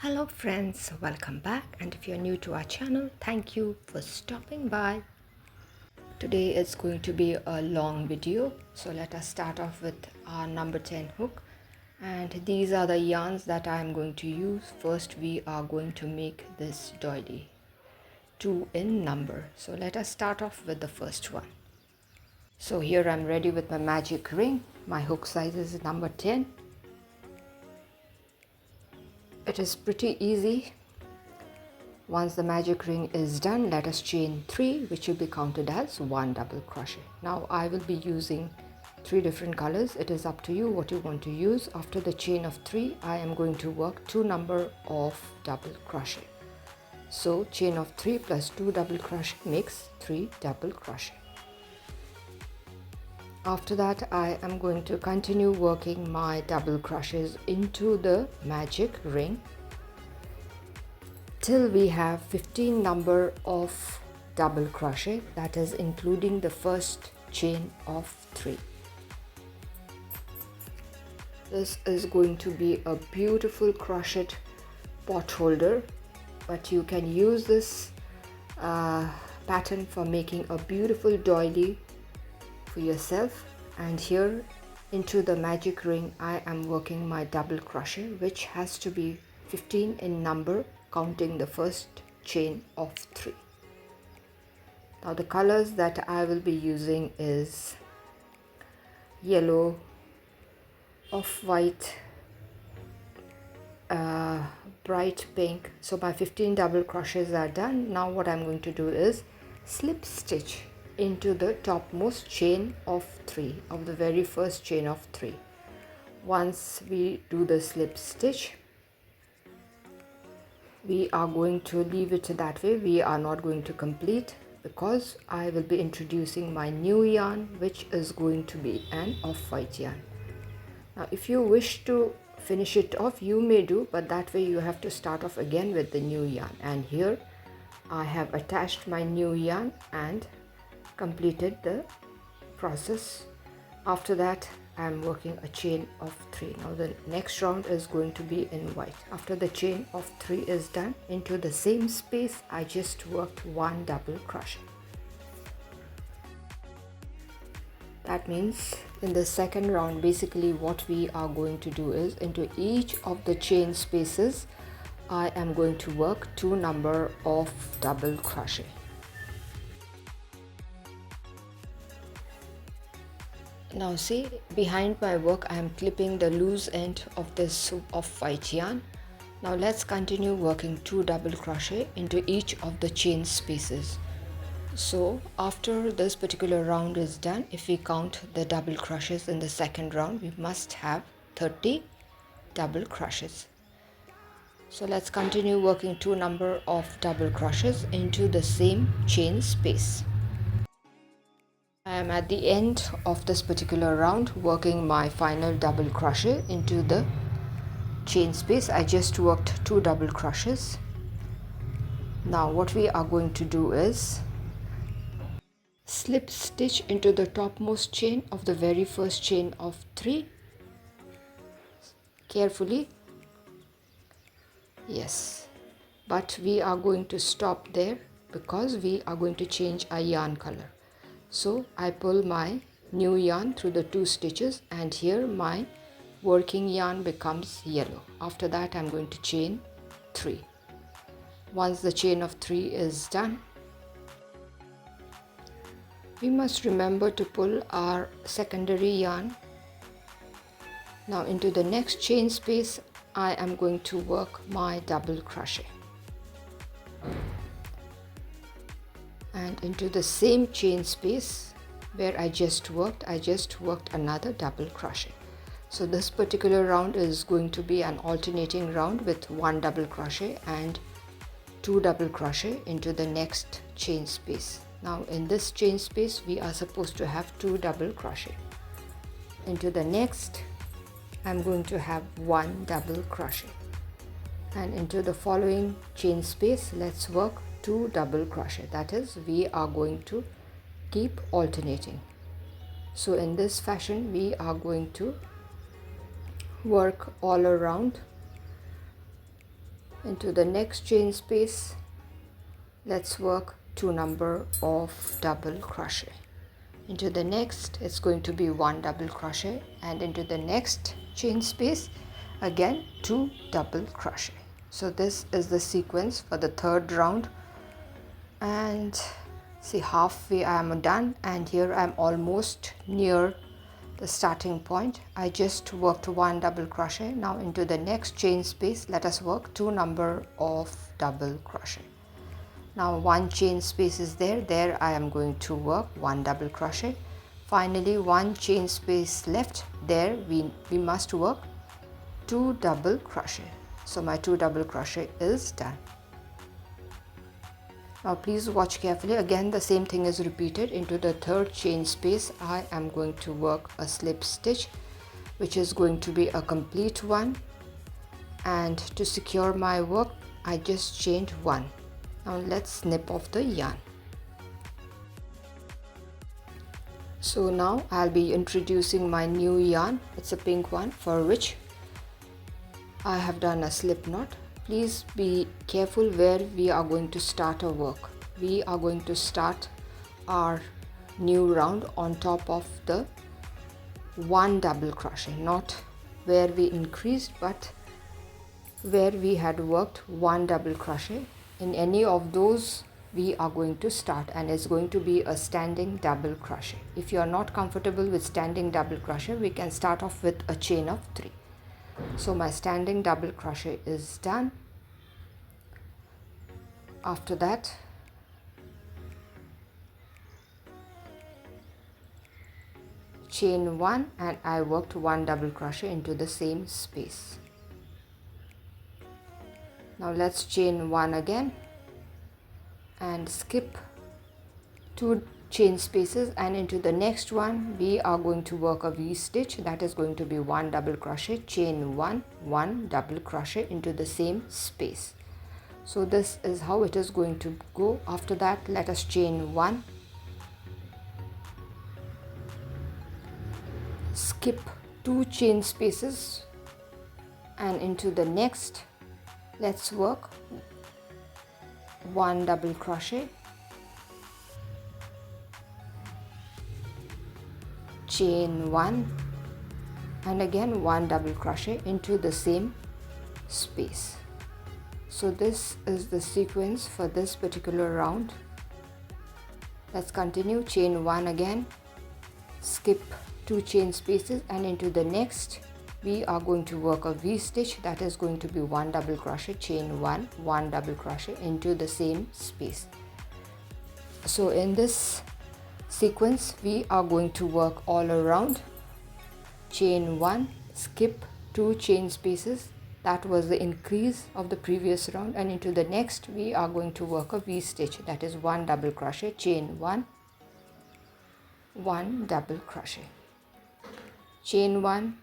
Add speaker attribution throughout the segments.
Speaker 1: Hello friends, welcome back, and if you're new to our channel, thank you for stopping by. Today is going to be a long video, so let us start off with our number 10 hook, and these are the yarns that I am going to use. First we are going to make this doily, 2 in number. So let us start off with the first one. So here I'm ready with my magic ring. My hook size is number 10. It is pretty easy. Once the magic ring is done, let us chain 3, which will be counted as 1 double crochet. Now I will be using 3 different colors. It is up to you what you want to use. After the chain of 3, I am going to work 2 number of double crochet. So chain of 3 plus 2 double crochet makes 3 double crochet. After that, I am going to continue working my double crochets into the magic ring till we have 15 number of double crochet, that is including the first chain of 3. This is going to be a beautiful crocheted pot holder, but you can use this pattern for making a beautiful doily for yourself. And here into the magic ring I am working my double crochet, which has to be 15 in number, counting the first chain of 3. Now the colors that I will be using is yellow, off-white, bright pink. So my 15 double crochets are done. Now what I'm going to do is slip stitch into the topmost chain of 3 of the very first chain of 3. Once we do the slip stitch, we are going to leave it that way. We are not going to complete, because I will be introducing my new yarn, which is going to be an off-white yarn. Now if you wish to finish it off, you may do, but that way you have to start off again with the new yarn. And here I have attached my new yarn and completed the process. After that I am working a chain of 3. Now the next round is going to be in white. After the chain of 3 is done, into the same space I just worked 1 double crochet. That means in the second round, basically what we are going to do is, into each of the chain spaces I am going to work 2 number of double crochet. Now see, behind my work I am clipping the loose end of this off-white yarn. Now let's continue working 2 double crochet into each of the chain spaces. So after this particular round is done, if we count the double crochets in the second round, we must have 30 double crochets. So let's continue working 2 number of double crochets into the same chain space. I am at the end of this particular round working my final double crochet into the chain space. I just worked 2 double crochets. Now what we are going to do is slip stitch into the topmost chain of the very first chain of 3 carefully. Yes, but we are going to stop there because we are going to change our yarn color. So I pull my new yarn through the 2 stitches, and here my working yarn becomes yellow. After that I'm going to chain 3. Once the chain of 3 is done, we must remember to pull our secondary yarn. Now into the next chain space I am going to work my double crochet, and into the same chain space where I just worked another double crochet. So this particular round is going to be an alternating round with 1 double crochet and 2 double crochet into the next chain space. Now in this chain space we are supposed to have 2 double crochet. Into the next I'm going to have 1 double crochet, and into the following chain space let's work 2 double crochet. That is, we are going to keep alternating. So in this fashion we are going to work all around Into the next chain space, let's work 2 number of double crochet. Into the next, it's going to be 1 double crochet, and into the next chain space, again 2 double crochet. So this is the sequence for the third round. And see, halfway I am done, and here I am almost near the starting point. I just worked 1 double crochet. Now into the next chain space, let us work 2 number of double crochet. Now 1 chain space is there I am going to work 1 double crochet. Finally 1 chain space left, there we must work 2 double crochet. So my 2 double crochet is done. Now please watch carefully. Again the same thing is repeated. Into the third chain space, I am going to work a slip stitch, which is going to be a complete one, and to secure my work I just chained 1. Now let's snip off the yarn. So now I'll be introducing my new yarn. It's a pink one, for which I have done a slip knot. Please be careful where we are going to start our work. We are going to start our new round on top of the 1 double crochet, not where we increased, but where we had worked 1 double crochet. In any of those we are going to start, and it's going to be a standing double crochet. If you are not comfortable with standing double crochet, we can start off with a chain of 3. So my standing double crochet is done. After that, chain 1, and I worked 1 double crochet into the same space. Now let's chain 1 again and skip 2 chain spaces, and into the next one we are going to work a V stitch. That is going to be 1 double crochet, chain 1, 1 double crochet into the same space. So this is how it is going to go. After that, let us chain 1, skip 2 chain spaces, and into the next let's work 1 double crochet, chain 1, and again 1 double crochet into the same space. So this is the sequence for this particular round. Let's continue. Chain 1 again, skip 2 chain spaces, and into the next we are going to work a V stitch. That is going to be 1 double crochet, chain 1, 1 double crochet into the same space. So in this sequence we are going to work all around. Chain 1, skip 2 chain spaces, that was the increase of the previous round, and into the next we are going to work a V stitch. That is 1 double crochet, chain 1, 1 double crochet, chain 1,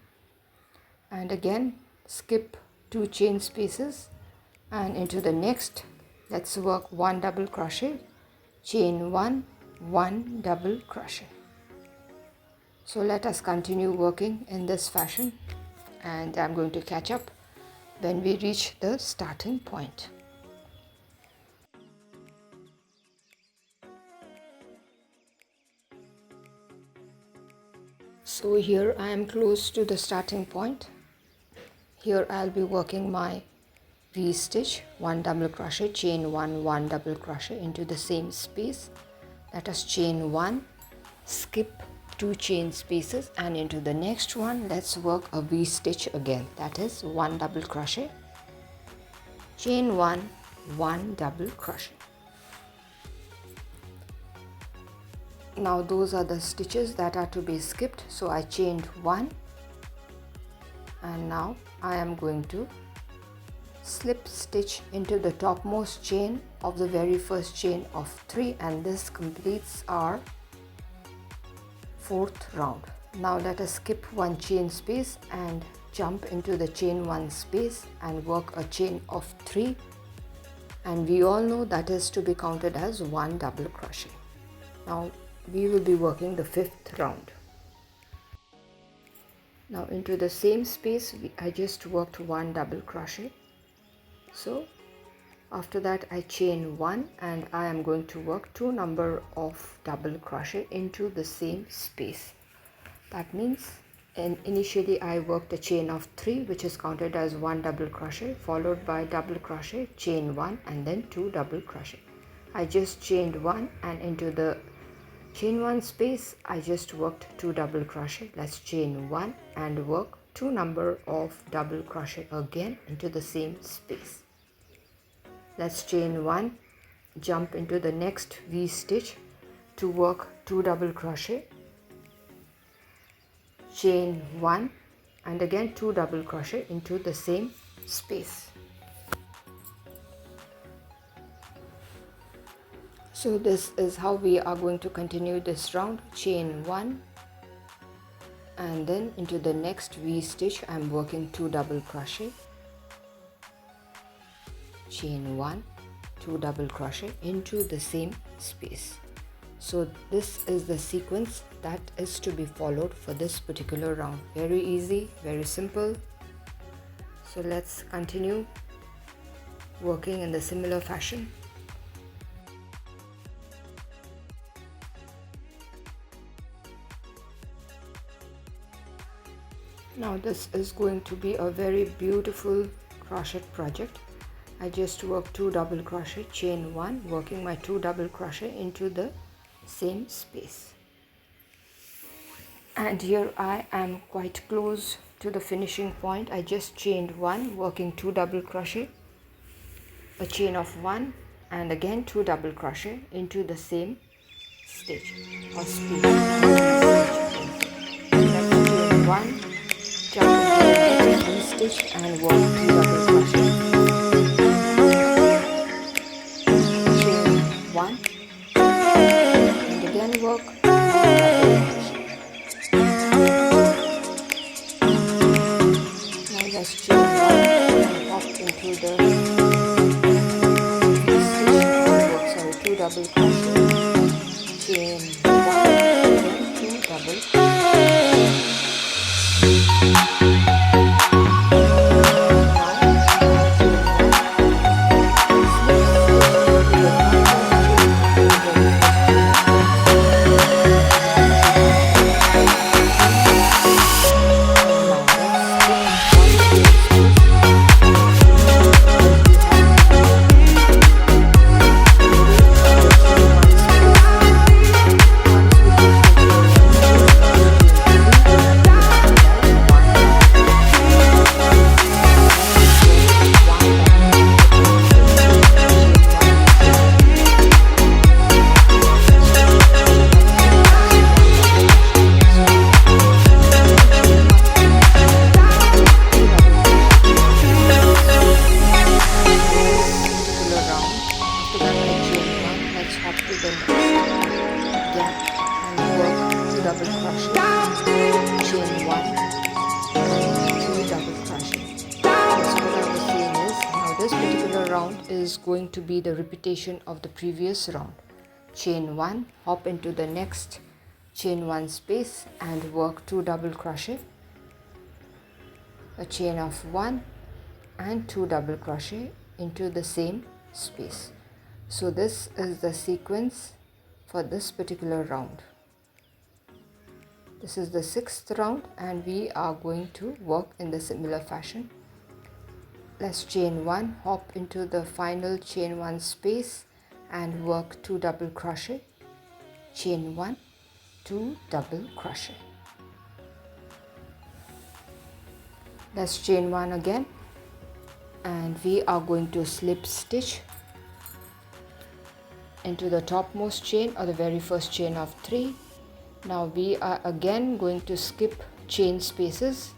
Speaker 1: and again skip 2 chain spaces, and into the next let's work 1 double crochet, chain 1, 1 double crochet. So let us continue working in this fashion, and I'm going to catch up when we reach the starting point. So here I am close to the starting point. Here I'll be working my V stitch, 1 double crochet, chain 1, 1 double crochet into the same space. Let us chain 1, skip 2 chain spaces, and into the next one let's work a V stitch again. That is 1 double crochet, chain 1, 1 double crochet. Now those are the stitches that are to be skipped. So I chained 1, and now I am going to slip stitch into the topmost chain of the very first chain of 3, and this completes our 4th round. Now let us skip 1 chain space and jump into the chain 1 space and work a chain of 3, and we all know that is to be counted as 1 double crochet. Now we will be working the 5th round. Now into the same space I just worked 1 double crochet. So After that I chain 1 and I am going to work 2 number of double crochet into the same space. That means initially I worked a chain of 3, which is counted as 1 double crochet, followed by double crochet, chain 1 and then 2 double crochet. I just chained 1 and into the chain 1 space I just worked 2 double crochet. Let's chain 1 and work 2 number of double crochet again into the same space. Let's chain 1, jump into the next V stitch to work 2 double crochet, chain 1 and again 2 double crochet into the same space. So this is how we are going to continue this round. Chain 1 and then into the next V stitch I am working 2 double crochet, chain 1, 2 double crochet into the same space. So this is the sequence that is to be followed for this particular round. Very easy, very simple. So let's continue working in the similar fashion. Now this is going to be a very beautiful crochet project. I just worked 2 double crochet, chain 1, working my 2 double crochet into the same space. And here I am quite close to the finishing point. I just chained 1, working 2 double crochet, a chain of 1 and again 2 double crochet into the same stitch or space. Let's chain 1, jump into the next V stitch and work 2 double crochet. Chain 1 and again work 2 double crochet. Now let's chain 1 and hop into the stitch and work 2 double crochet, chain 1 and then 2 double crochet. Is going to be the repetition of the previous round. Chain 1, hop into the next chain 1 space and work 2 double crochet, a chain of 1 and 2 double crochet into the same space. So this is the sequence for this particular round. This is the 6th round and we are going to work in the similar fashion. Let's chain 1, hop into the final chain 1 space and work 2 double crochet, chain 1, 2 double crochet. Let's chain 1 again and we are going to slip stitch into the topmost chain or the very first chain of 3. Now we are again going to skip chain spaces.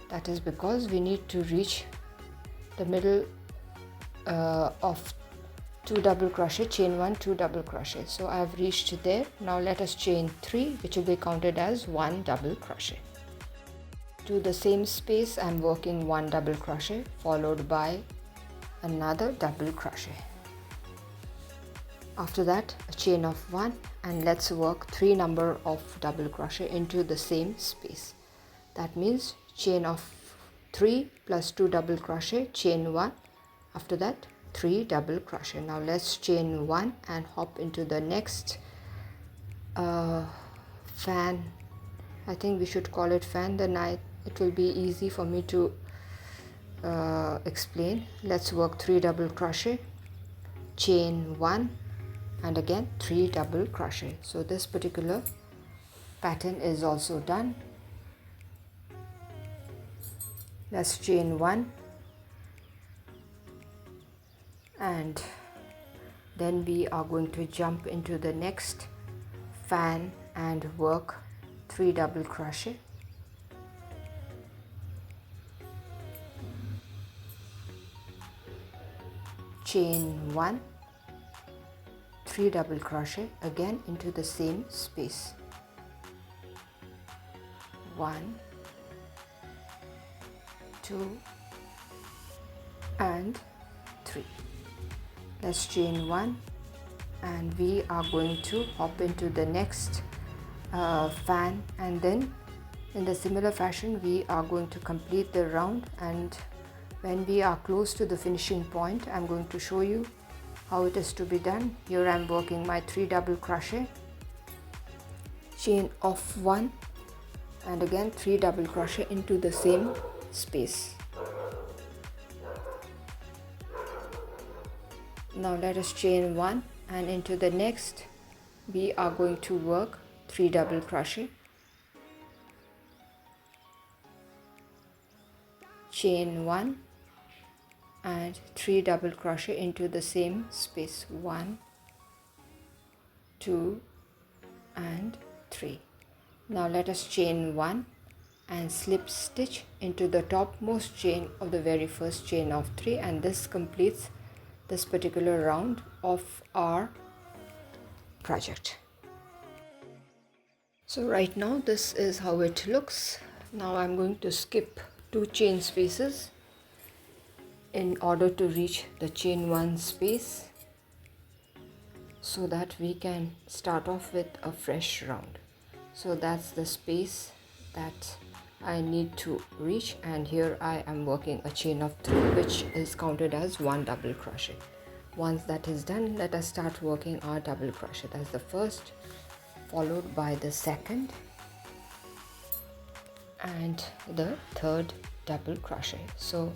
Speaker 1: That is because we need to reach the middle of 2 double crochet, chain 1, 2 double crochet. So I have reached there. Now let us chain 3, which will be counted as 1 double crochet. To the same space I am working 1 double crochet followed by another double crochet. After that a chain of 1 and let's work 3 number of double crochet into the same space. That means chain of 3 plus 2 double crochet, chain 1, after that 3 double crochet. Now let's chain 1 and hop into the next fan. I think we should call it fan, then it will be easy for me to explain. Let's work 3 double crochet, chain 1, and again 3 double crochet. So this particular pattern is also done. Let's chain 1 and then we are going to jump into the next fan and work 3 double crochet, chain 1, 3 double crochet, again into the same space, 1, 2 and 3. Let's chain 1 and we are going to hop into the next fan, and then in the similar fashion we are going to complete the round, and when we are close to the finishing point I'm going to show you how it is to be done. Here I'm working my 3 double crochet, chain of 1 and again 3 double crochet into the same space. Now let us chain 1 and into the next we are going to work 3 double crochet, chain 1 and 3 double crochet into the same space, 1, 2 and 3. Now let us chain 1 and slip stitch into the topmost chain of the very first chain of 3, and this completes this particular round of our project. So right now this is how it looks. Now I'm going to skip 2 chain spaces in order to reach the chain 1 space so that we can start off with a fresh round. So that's the space that I need to reach, and here I am working a chain of 3 which is counted as 1 double crochet. Once that is done, let us start working our double crochet. That's the first, followed by the second and the third double crochet. So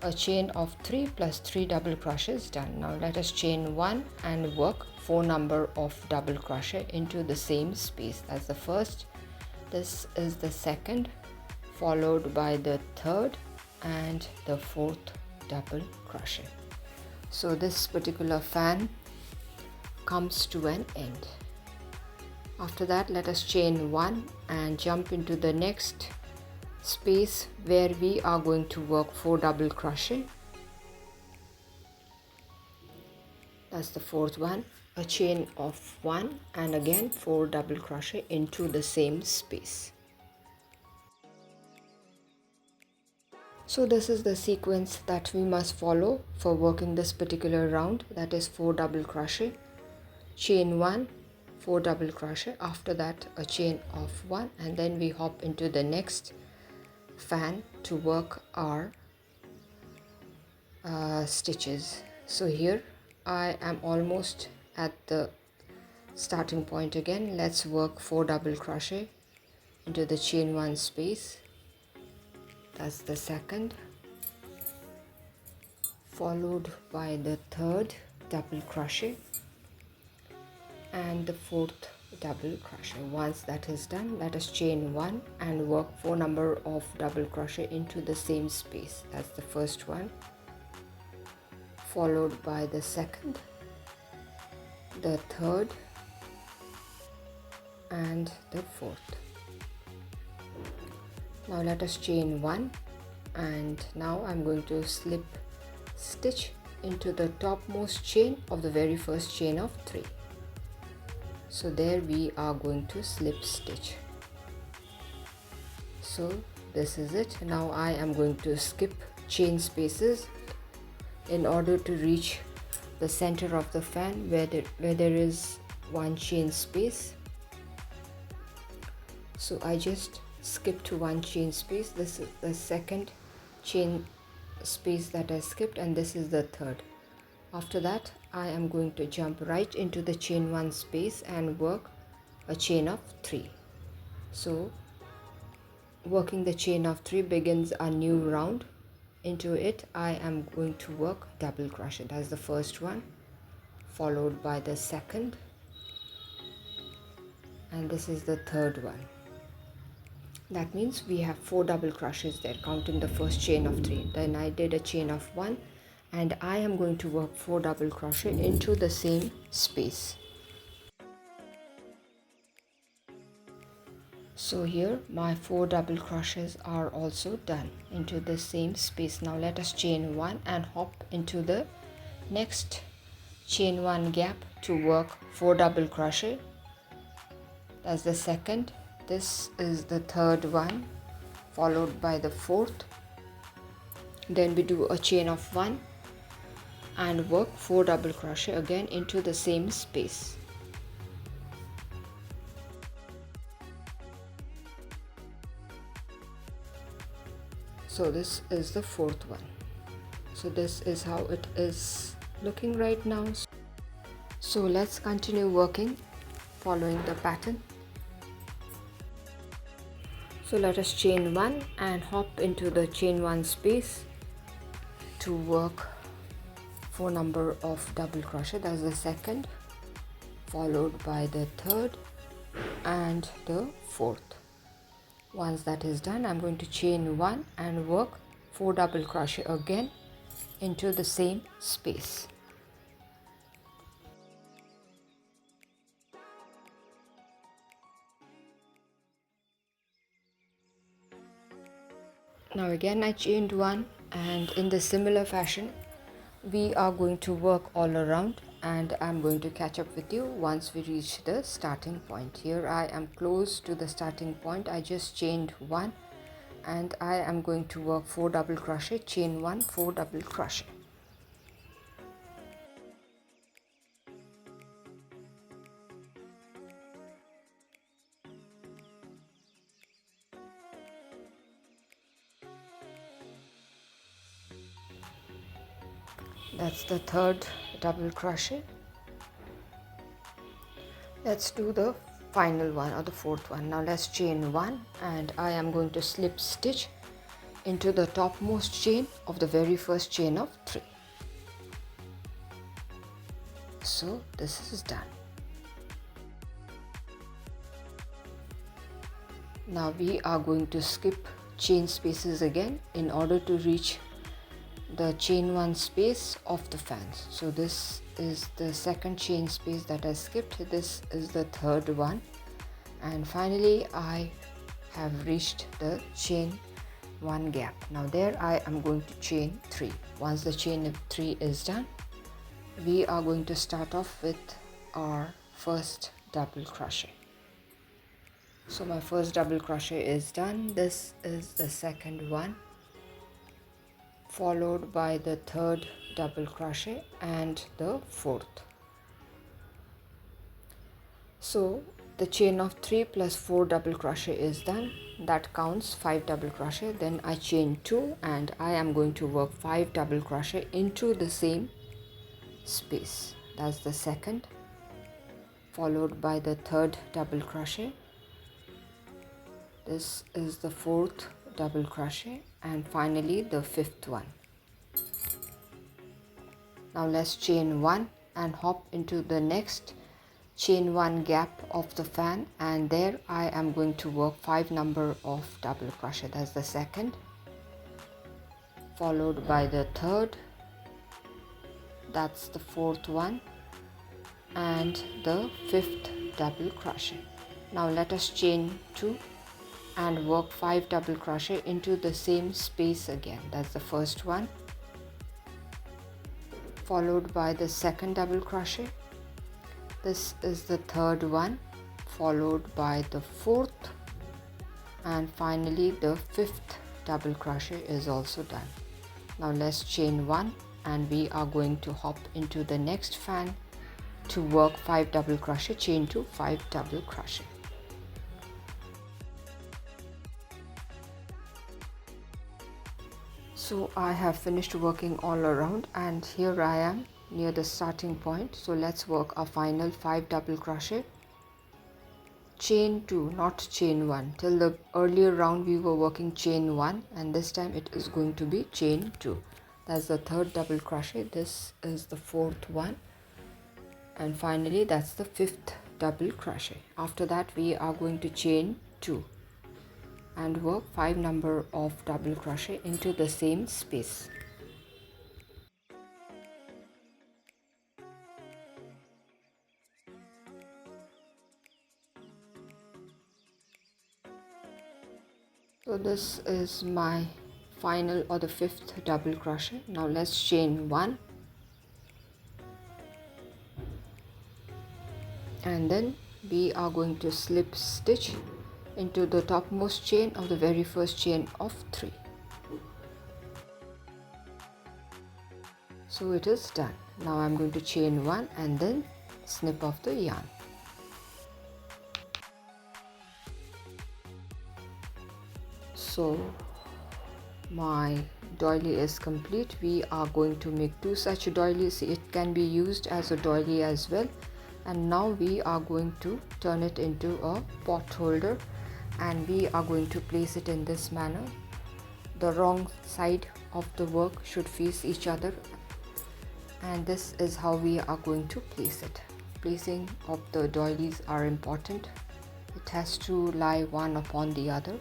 Speaker 1: a chain of 3 plus 3 double crochet is done. Now let us chain 1 and work 4 number of double crochet into the same space. That's the first, this is the second, followed by the third and the fourth double crochet. So this particular fan comes to an end. After that, let us chain 1 and jump into the next space where we are going to work 4 double crochet. That's the fourth one, a chain of 1 and again 4 double crochet into the same space. So this is the sequence that we must follow for working this particular round, that is 4 double crochet, chain 1, 4 double crochet, after that a chain of 1, and then we hop into the next fan to work our stitches. So here I am almost at the starting point again. Let's work 4 double crochet into the chain 1 space. That's the second, followed by the third double crochet and the fourth double crochet. Once that is done, let us chain 1 and work 4 number of double crochet into the same space. That's the first one, followed by the second, the third and the fourth. Now let us chain 1, and now I'm going to slip stitch into the topmost chain of the very first chain of 3. So there we are going to slip stitch. So this is it. Now I am going to skip chain spaces in order to reach the center of the fan where there is 1 chain space. So I just skip to 1 chain space. This is the second chain space that I skipped, and this is the third. After that I am going to jump right into the chain 1 space and work a chain of 3. So working the chain of 3 begins a new round. Into it I am going to work double crochet. That's the first one, followed by the second, and this is the third one. That means we have 4 double crochets there, counting the first chain of 3. Then I did a chain of 1, and I am going to work 4 double crochet into the same space. So here my 4 double crochets are also done into the same space. Now let us chain 1 and hop into the next chain 1 gap to work 4 double crochet. That's the second. This is the third one, followed by the fourth. Then we do a chain of 1 and work 4 double crochet again into the same space. So this is the fourth one. So this is how it is looking right now. So let's continue working following the pattern. So let us chain 1 and hop into the chain 1 space to work 4 number of double crochet. That's the second, followed by the third and the fourth. Once that is done, I'm going to chain 1 and work 4 double crochet again into the same space. Now again I chained 1, and in the similar fashion we are going to work all around, and I'm going to catch up with you once we reach the starting point. Here I am close to the starting point. I just chained 1 and I am going to work 4 double crochet, chain 1, 4 double crochet. That's the third double crochet. Let's do the final one, or the fourth one. Now let's chain 1, and I am going to slip stitch into the topmost chain of the very first chain of 3. So this is done. Now we are going to skip chain spaces again in order to reach the chain 1 space of the fans. So this is the second chain space that I skipped. This is the third one, and finally I have reached the chain 1 gap. Now there I am going to chain 3. Once the chain 3 is done, we are going to start off with our first double crochet. So my first double crochet is done. This is the second one, followed by the third double crochet and the fourth. So the chain of 3 plus 4 double crochet is done. That counts 5 double crochet. Then I chain 2 and I am going to work 5 double crochet into the same space. That's the second, followed by the third double crochet. This is the fourth double crochet, and finally the fifth one. Now let's chain 1 and hop into the next chain 1 gap of the fan, and there I am going to work 5 number of double crochet. That's the second, followed by the third, that's the fourth one, and the fifth double crochet. Now let us chain 2 and work 5 double crochet into the same space again. That's the first one, followed by the second double crochet. This is the third one, followed by the fourth, and finally the fifth double crochet is also done. Now let's chain 1 and we are going to hop into the next fan to work 5 double crochet, chain 2, 5 double crochet. So I have finished working all around and here I am near the starting point. So let's work a final 5 double crochet, chain 2, not chain 1. Till the earlier round we were working chain 1 and this time it is going to be chain 2. That's the third double crochet. This is the fourth one, and finally that's the fifth double crochet. After that we are going to chain 2 and work 5 number of double crochet into the same space. So this is my final or the fifth double crochet. Now let's chain 1 and then we are going to slip stitch into the topmost chain of the very first chain of 3. So it is done. Now I'm going to chain 1 and then snip off the yarn. So my doily is complete. We are going to make 2 such doilies. It can be used as a doily as well. And now we are going to turn it into a pot holder and we are going to place it in this manner. The wrong side of the work should face each other, and this is how we are going to place it. Placing of the doilies are important. It has to lie one upon the other.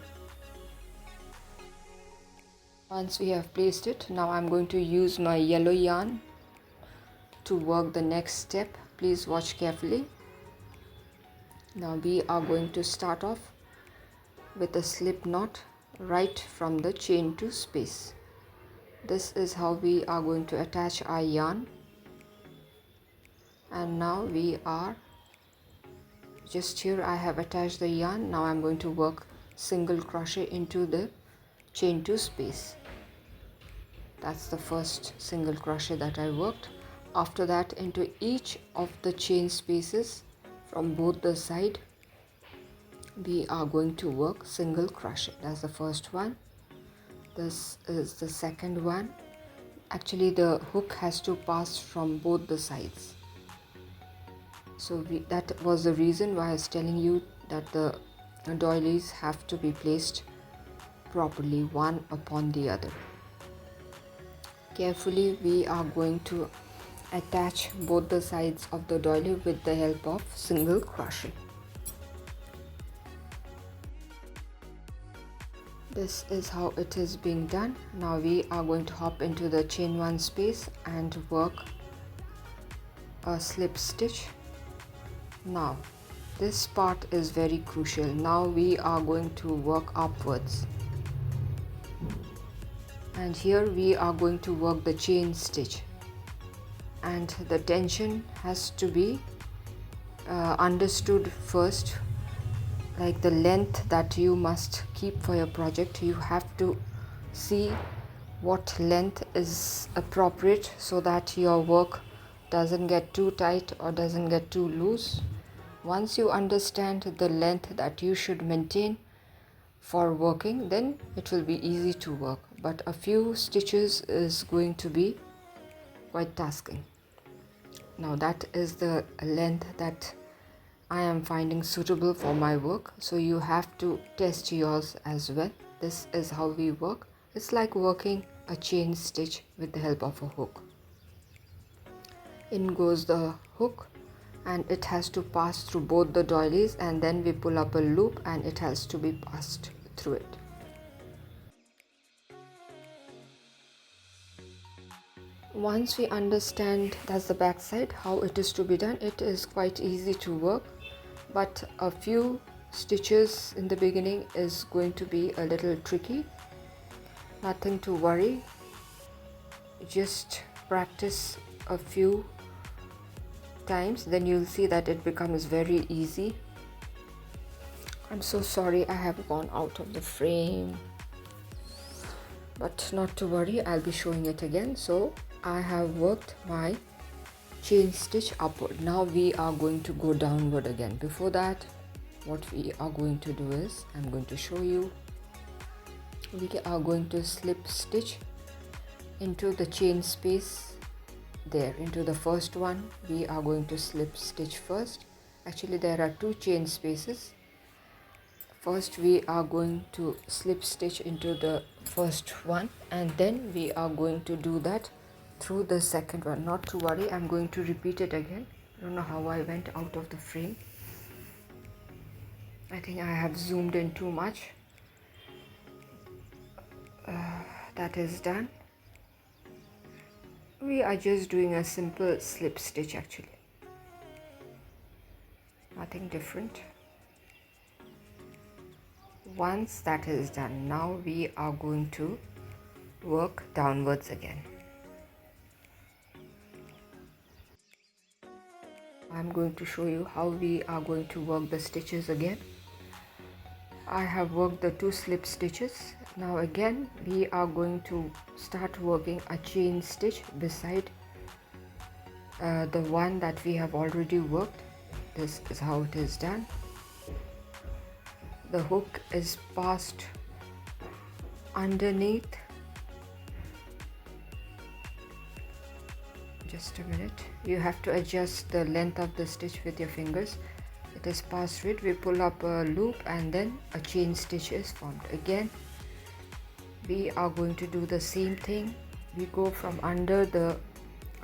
Speaker 1: Once we have placed it, now I'm going to use my yellow yarn to work the next step. Please watch carefully. Now we are going to start off with a slip knot right from the chain 2 space. This is how we are going to attach our yarn. And now we are just here. I have attached the yarn. Now I'm going to work single crochet into the chain 2 space. That's the first single crochet that I worked. After that, into each of the chain spaces from both the side we are going to work single crochet. That's the first one. This is the second one. Actually the hook has to pass from both the sides. So that was the reason why I was telling you that the doilies have to be placed properly, one upon the other. Carefully we are going to attach both the sides of the doily with the help of single crochet. This is how it is being done. Now we are going to hop into the chain 1 space and work a slip stitch. Now this part is very crucial. Now we are going to work upwards, and here we are going to work the chain stitch, and the tension has to be understood first. Like the length that you must keep for your project, you have to see what length is appropriate so that your work doesn't get too tight or doesn't get too loose. Once you understand the length that you should maintain for working, then it will be easy to work, but a few stitches is going to be quite tasking. Now that is the length that I am finding suitable for my work, so you have to test yours as well. This is how we work. It's like working a chain stitch with the help of a hook. In goes the hook and it has to pass through both the doilies, and then we pull up a loop and it has to be passed through it. Once we understand, that's the back side, how it is to be done, it is quite easy to work. But a few stitches in the beginning is going to be a little tricky. Nothing to worry. Just practice a few times, then you'll see that it becomes very easy. I'm so sorry I have gone out of the frame, but not to worry, I'll be showing it again. So I have worked my chain stitch upward. Now we are going to go downward again. Before that, what we are going to do is, I'm going to show you, we are going to slip stitch into the chain space there, into the first one we are going to slip stitch first. Actually there are two chain spaces. First we are going to slip stitch into the first one, and then we are going to do that through the second one. Not to worry, I'm going to repeat it again. I don't know how I went out of the frame. I think I have zoomed in too much. That is done. We are just doing a simple slip stitch actually. Nothing different. Once that is done, now we are going to work downwards again. I'm going to show you how we are going to work the stitches again. I have worked the two slip stitches. Now again we are going to start working a chain stitch beside the one that we have already worked. This is how it is done. The hook is passed underneath. Just a minute. You have to adjust the length of the stitch with your fingers. It is passed through it. We pull up a loop and then a chain stitch is formed. Again we are going to do the same thing. We go from under the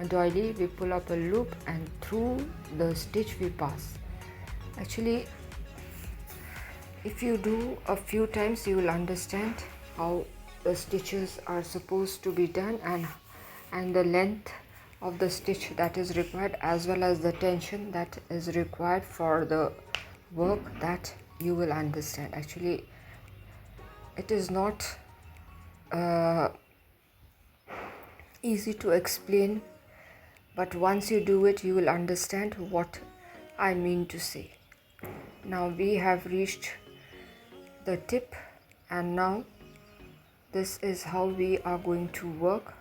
Speaker 1: doily, we pull up a loop, and through the stitch we pass. Actually, if you do a few times, you will understand how the stitches are supposed to be done, and the length of the stitch that is required, as well as the tension that is required for the work, that you will understand. Actually, it is not easy to explain, but once you do it, you will understand what I mean to say. Now we have reached the tip, and now this is how we are going to work.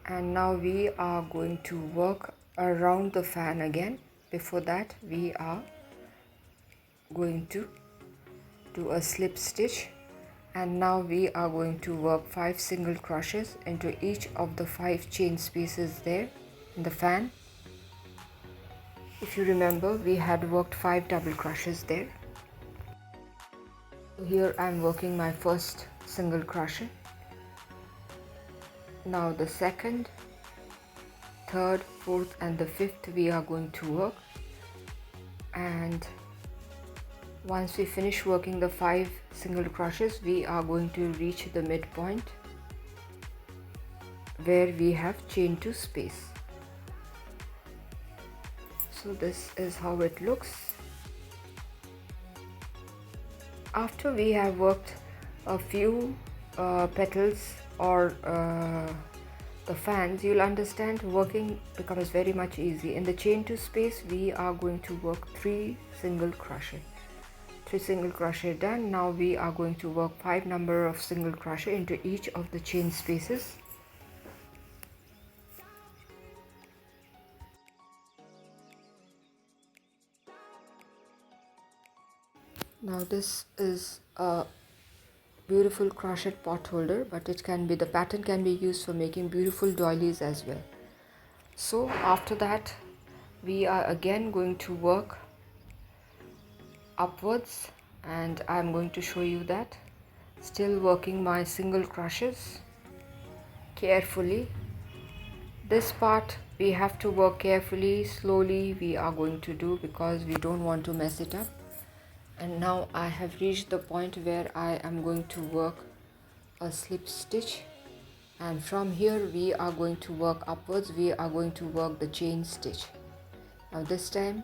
Speaker 1: And now we are going to work around the fan again. Before that, we are going to do a slip stitch, and now we are going to work 5 single crochets into each of the 5 chain spaces there in the fan. If you remember, we had worked 5 double crochets there. So here I am working my first single crochet. Now the second, third, fourth and the fifth we are going to work, and once we finish working the 5 single crochets, we are going to reach the midpoint where we have chain to space. So this is how it looks. After we have worked a few petals or the fans, you'll understand working becomes very much easy. In the chain to space, we are going to work 3 single crochet. 3 single crochet done. Now we are going to work 5 number of single crochet into each of the chain spaces. Now this is a beautiful crochet pot holder, but it can be, the pattern can be used for making beautiful doilies as well. So after that, we are again going to work upwards, and I'm going to show you that. Still working my single crochets carefully. This part we have to work carefully, slowly we are going to do, because we don't want to mess it up. And now I have reached the point where I am going to work a slip stitch, and from here we are going to work upwards. We are going to work the chain stitch. Now this time,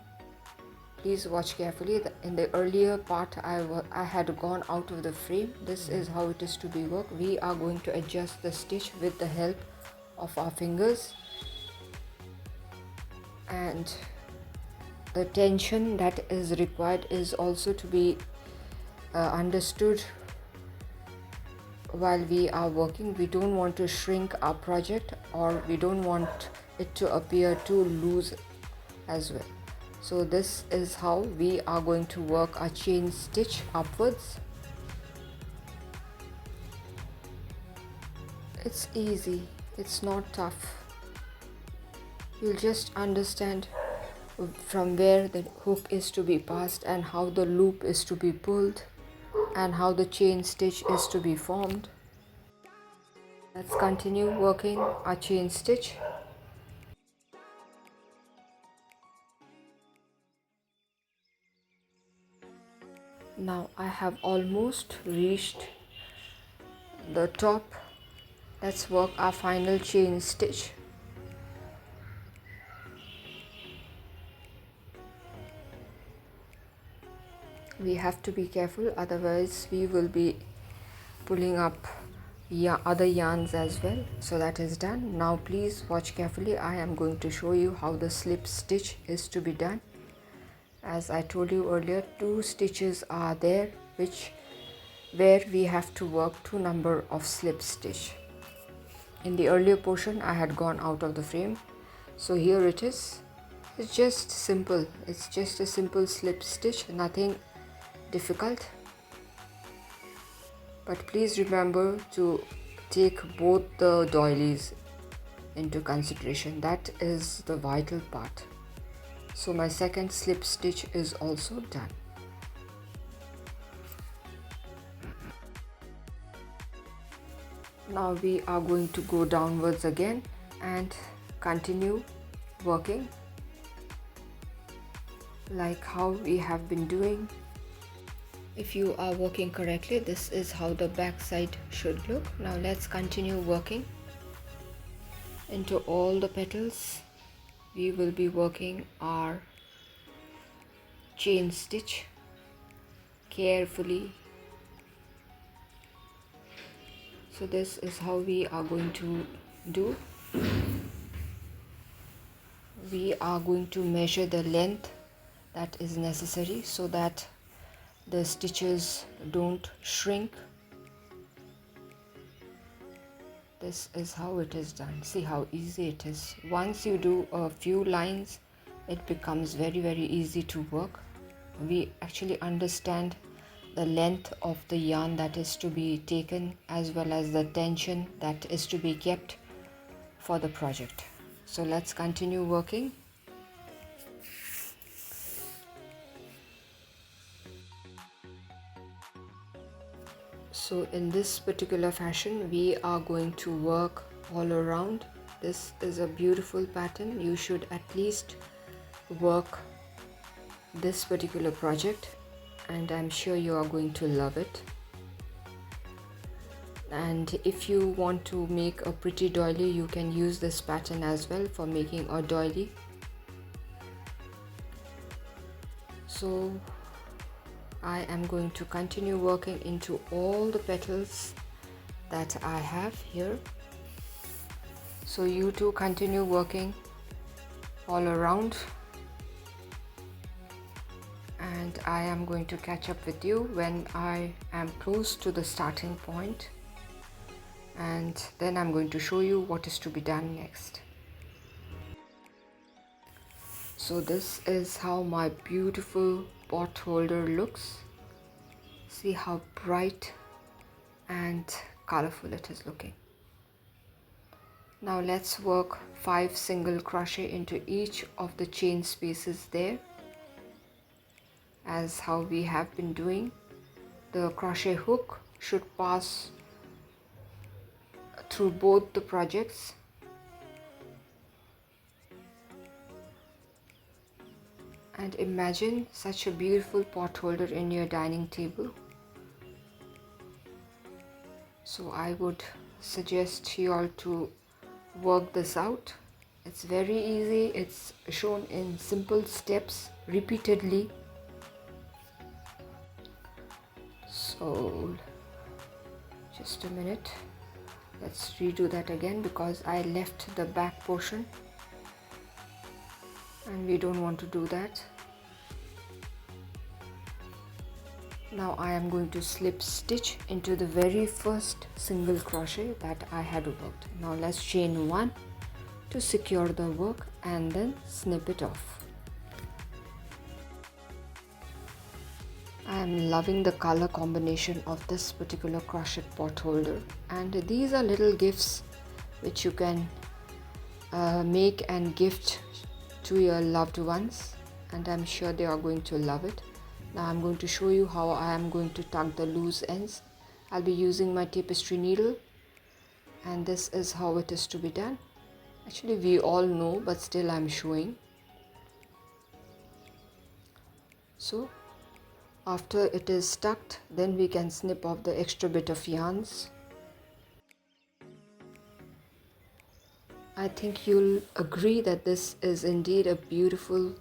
Speaker 1: please watch carefully. In the earlier part I had gone out of the frame. This is how it is to be worked. We are going to adjust the stitch with the help of our fingers, and the tension that is required is also to be understood while we are working. We don't want to shrink our project, or we don't want it to appear too loose as well. So this is how we are going to work our chain stitch upwards. It's easy, it's not tough. You'll just understand from where the hook is to be passed and how the loop is to be pulled and how the chain stitch is to be formed. Let's continue working our chain stitch. Now I have almost reached the top. Let's work our final chain stitch. We have to be careful, otherwise we will be pulling up other yarns as well. So that is done. Now please watch carefully. I am going to show you how the slip stitch is to be done. As I told you earlier, 2 stitches are there where we have to work 2 number of slip stitch. In the earlier portion I had gone out of the frame, so here it is. It's just simple. It's just a simple slip stitch, nothing difficult. But please remember to take both the doilies into consideration. That is the vital part. So my second slip stitch is also done. Now we are going to go downwards again and continue working like how we have been doing. If you are working correctly, this is how the back side should look. Now let's continue working into all the petals. We will be working our chain stitch carefully. So this is how we are going to do. We are going to measure the length that is necessary so that the stitches don't shrink. This is how it is done. See how easy it is. Once you do a few lines, it becomes very easy to work. We actually understand the length of the yarn that is to be taken as well as the tension that is to be kept for the project. So let's continue working. So in this particular fashion we are going to work all around. This is a beautiful pattern. You should at least work this particular project and I'm sure you are going to love it. And if you want to make a pretty doily, you can use this pattern as well for making a doily. So I am going to continue working into all the petals that I have here. So you too continue working all around and I am going to catch up with you when I am close to the starting point, and then I'm going to show you what is to be done next. So this is how my beautiful pot holder looks. See how bright and colorful it is looking. Now let's work 5 single crochet into each of the chain spaces there, as how we have been doing. The crochet hook should pass through both the projects. And imagine such a beautiful pot holder in your dining table. So I would suggest you all to work this out. It's very easy. It's shown in simple steps repeatedly. So just a minute. Let's redo that again because I left the back portion and we don't want to do that. Now I am going to slip stitch into the very first single crochet that I had worked. Now let's chain 1 to secure the work and then snip it off. I am loving the color combination of this particular crochet pot holder, and these are little gifts which you can make and gift to your loved ones, and I'm sure they are going to love it. Now I'm going to show you how I am going to tuck the loose ends. I'll be using my tapestry needle, and this is how it is to be done. Actually we all know, but still I'm showing. So after it is tucked, then we can snip off the extra bit of yarns. I think you'll agree that this is indeed a beautiful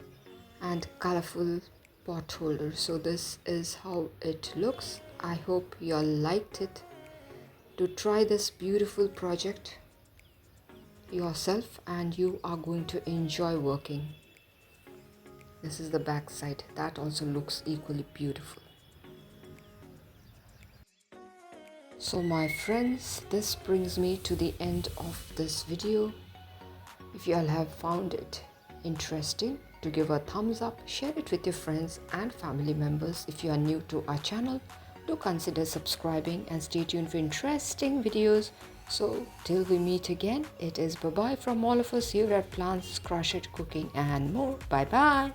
Speaker 1: and colorful pot holder. So this is how it looks. I hope you all liked it. To try this beautiful project yourself, and you are going to enjoy working. This is the back side. That also looks equally beautiful. So my friends, this brings me to the end of this video. If you all have found it interesting, to give a thumbs up, share it with your friends and family members. If you are new to our channel, do consider subscribing and stay tuned for interesting videos. So till we meet again, it is bye bye from all of us here at Plants, Crochet, Cooking and more. Bye bye.